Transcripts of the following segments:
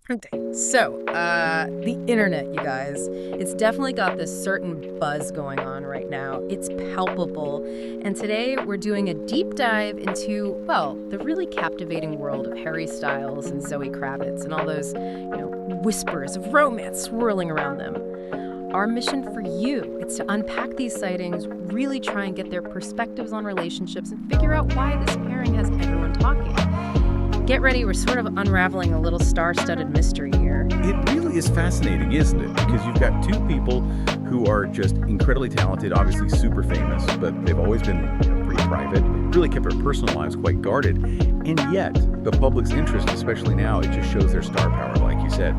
Okay, so the internet, you guys, it's definitely got this certain buzz going on right now. It's palpable. And today we're doing a deep dive into, well, the really captivating world of Harry Styles and Zoe Kravitz and all those, whispers of romance swirling around them. Our mission for you is to unpack these sightings, really try and get their perspectives on relationships and figure out why this pairing has everyone talking. Get ready, we're sort of unraveling a little star-studded mystery here. It really is fascinating, isn't it? Because you've got two people who are just incredibly talented, obviously super famous, but they've always been pretty private, really kept their personal lives quite guarded. And yet, the public's interest, especially now, it just shows their star power, like you said.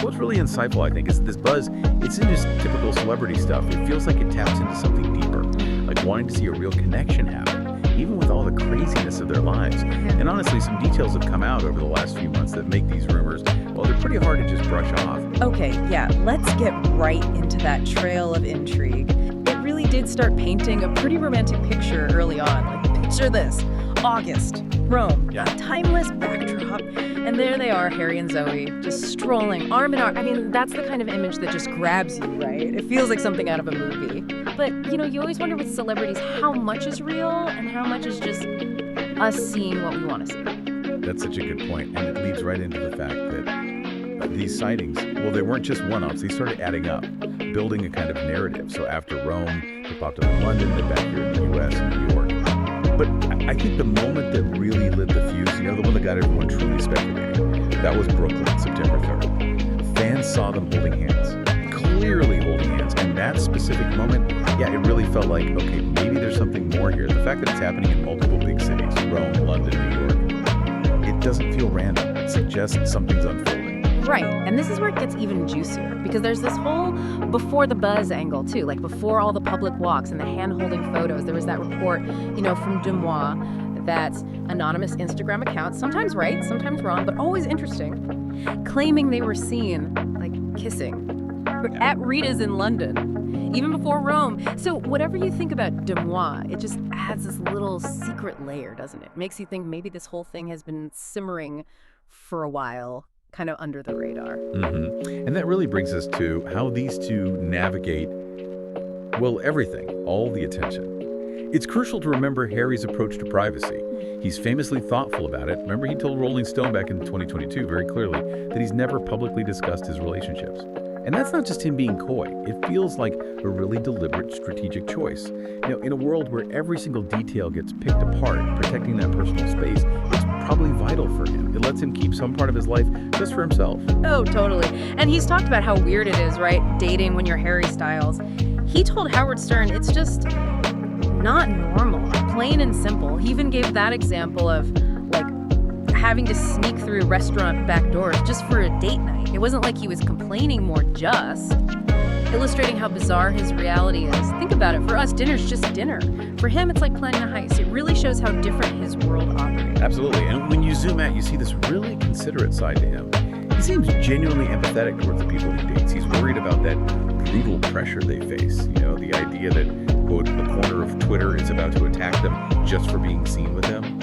What's really insightful, I think, is this buzz, it's in just typical celebrity stuff. It feels like it taps into something deeper, like wanting to see a real connection happen, even with all the craziness of their lives. And honestly, some details have come out over the last few months that make these rumors, well, they're pretty hard to just brush off. Okay, yeah, let's get right into that trail of intrigue. It really did start painting a pretty romantic picture early on. Like, picture this, August, Rome, Yeah. a timeless backdrop. And there they are, Harry and Zoe, just strolling arm in arm. I mean, that's the kind of image that just grabs you, right? It feels like something out of a movie. But, you always wonder with celebrities how much is real and how much is just us seeing what we want to see. That's such a good point, and it leads right into the fact that these sightings, well, they weren't just one-offs. They started adding up, building a kind of narrative. So after Rome, they popped up in London, they're back here in the U.S. and New York. But I think the moment that really lit the fuse, the one that got everyone truly speculating, that was Brooklyn, September 3rd. Fans saw them holding hands, clearly holding hands, and that specific moment, yeah, it really felt like, okay, maybe there's something more here. The fact that it's happening in multiple big cities, Rome, London, New York, it doesn't feel random. It suggests something's unfolding. Right, and this is where it gets even juicier, because there's this whole before the buzz angle, too, like before all the public walks and the hand-holding photos. There was that report, from Deuxmoi, that anonymous Instagram account, sometimes right, sometimes wrong, but always interesting, claiming they were seen, like, kissing at Rita's in London, even before Rome. So whatever you think about Deuxmoi, it just adds this little secret layer, doesn't it? Makes you think maybe this whole thing has been simmering for a while, kind of under the radar. And that really brings us to how these two navigate, well, everything, all the attention. It's crucial to remember Harry's approach to privacy. He's famously thoughtful about it. Remember, he told Rolling Stone back in 2022 very clearly that he's never publicly discussed his relationships. And that's not just him being coy. It feels like a really deliberate strategic choice. In a world where every single detail gets picked apart, protecting that personal space, it's probably vital for him. It lets him keep some part of his life just for himself. Oh, totally. And he's talked about how weird it is, right? Dating when you're Harry Styles. He told Howard Stern it's just not normal, plain and simple. He even gave that example of, like, having to sneak through restaurant back doors just for a date night. It wasn't like he was complaining, more just illustrating how bizarre his reality is. Think about it. For us, dinner's just dinner. For him, it's like planning a heist. It really shows how different his world operates. Absolutely. And when you zoom out, you see this really considerate side to him. He seems genuinely empathetic towards the people he dates. He's worried about that brutal pressure they face. The idea that, quote, the corner of Twitter is about to attack them just for being seen with him.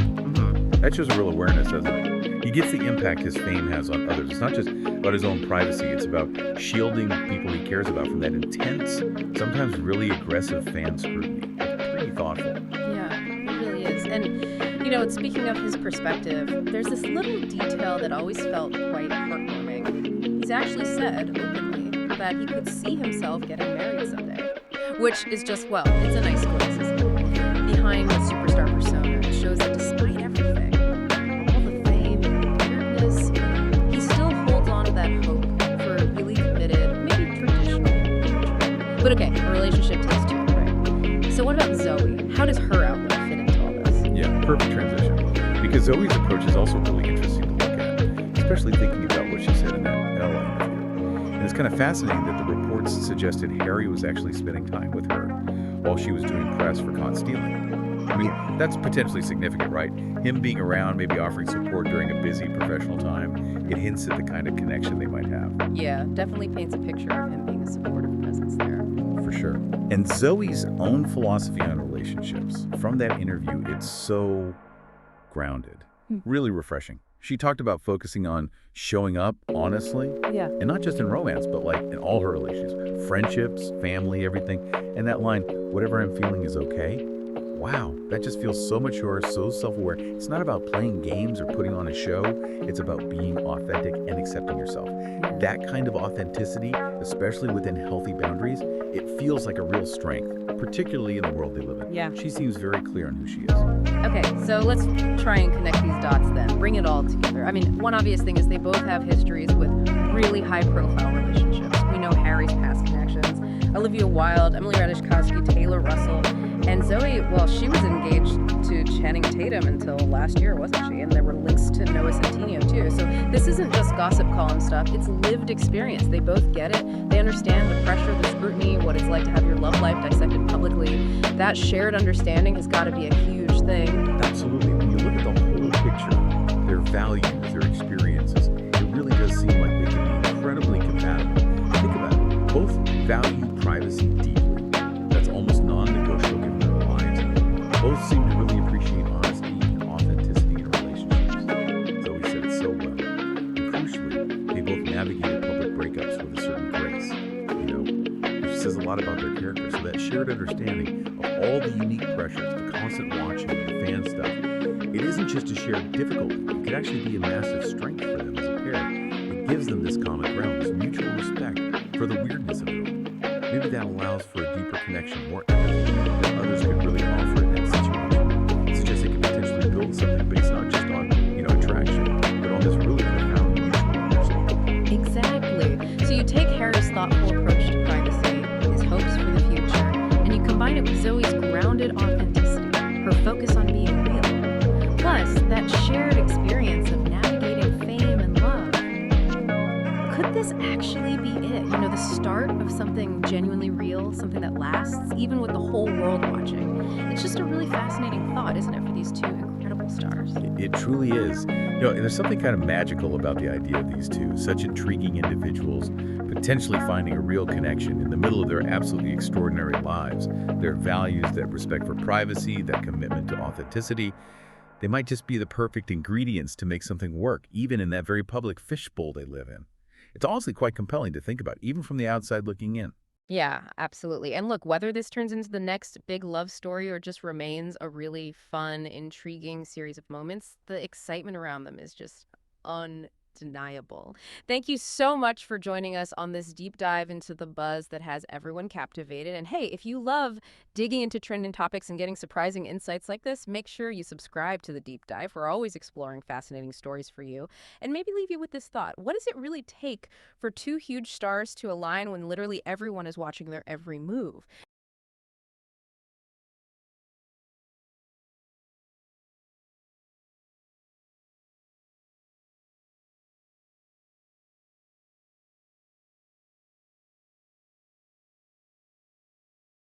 That shows a real awareness, doesn't it? He gets the impact his fame has on others. It's not just about his own privacy. It's about shielding people he cares about from that intense, sometimes really aggressive fan scrutiny. It's pretty thoughtful. Yeah, it really is. And, speaking of his perspective, there's this little detail that always felt quite heartwarming. He's actually said openly that he could see himself getting married someday, which is just, well, it's a nice coincidence. Behind the superstar persona, it shows that despite everything, all the fame and weirdness, he still holds on to that hope for a really committed, maybe traditional future. But okay, a relationship takes two, right? So what about Zoe? How does her outlook fit into all this? Yeah, perfect transition. Because Zoe's approach is also really interesting to look at, especially thinking about what she said in that Ella interview. And it's kind of fascinating that the reports suggested Harry was actually spending time with her while she was doing press for caught stealing. I mean, that's potentially significant, right? Him being around, maybe offering support during a busy professional time, it hints at the kind of connection they might have. Yeah, definitely paints a picture of him being a supportive presence there. For sure. And Zoe's own philosophy on relationships, from that interview, it's so grounded, really refreshing. She talked about focusing on showing up honestly, Yeah. and not just in romance, but like in all her relationships, friendships, family, everything. And that line, whatever I'm feeling is okay. Wow, that just feels so mature, so self-aware. It's not about playing games or putting on a show. It's about being authentic and accepting yourself. Yeah. That kind of authenticity, especially within healthy boundaries, it feels like a real strength, particularly in the world they live in. Yeah. She seems very clear on who she is. Okay, so let's try and connect these dots then. Bring it all together. I mean, one obvious thing is they both have histories with really high-profile relationships. We know Harry's past connections, Olivia Wilde, Emily Ratajkowski, Taylor Russell, and Zoe, well, she was engaged to Channing Tatum until last year, wasn't she? And there were links to Noah Centineo, too. So this isn't just gossip column stuff. It's lived experience. They both get it. They understand the pressure, the scrutiny, what it's like to have your love life dissected publicly. That shared understanding has got to be a huge thing. Absolutely. When you look at the whole picture, their values, their experiences, it really does seem like they can be incredibly compatible. Think about it. Both value privacy deeply. That's almost non-negotiable given their lives. Both seem to really appreciate honesty and authenticity in relationships. Zoe said it so well. And crucially, they both navigated public breakups with a certain grace. Which says a lot about their character. So that shared understanding of all the unique pressures, the constant watching, the fan stuff, it isn't just a shared difficulty. It could actually be a massive strength for them as a pair. It gives them this common ground, this mutual respect for the weirdness of it all. Maybe that allows for a deeper connection, more empathy than others could really offer in that situation. It suggests they can potentially build something based not just on, attraction, but on this really profound mutual understanding. Exactly. So you take Harry's thoughtful approach to privacy, his hopes for the future, and you combine it with Zoe's grounded authenticity, her focus on being real, plus that shared experience of navigating fame and love. Could this actually be it? The start of something genuinely real, something that lasts, even with the whole world watching. It's just a really fascinating thought, isn't it, for these two incredible stars? It truly is. There's something kind of magical about the idea of these two, such intriguing individuals, potentially finding a real connection in the middle of their absolutely extraordinary lives. Their values, that respect for privacy, that commitment to authenticity, they might just be the perfect ingredients to make something work, even in that very public fishbowl they live in. It's honestly quite compelling to think about, even from the outside looking in. Yeah, absolutely. And look, whether this turns into the next big love story or just remains a really fun, intriguing series of moments, the excitement around them is just undeniable. Thank you so much for joining us on this deep dive into the buzz that has everyone captivated. And hey, if you love digging into trending topics and getting surprising insights like this, make sure you subscribe to the deep dive. We're always exploring fascinating stories for you. And maybe leave you with this thought. What does it really take for two huge stars to align when literally everyone is watching their every move?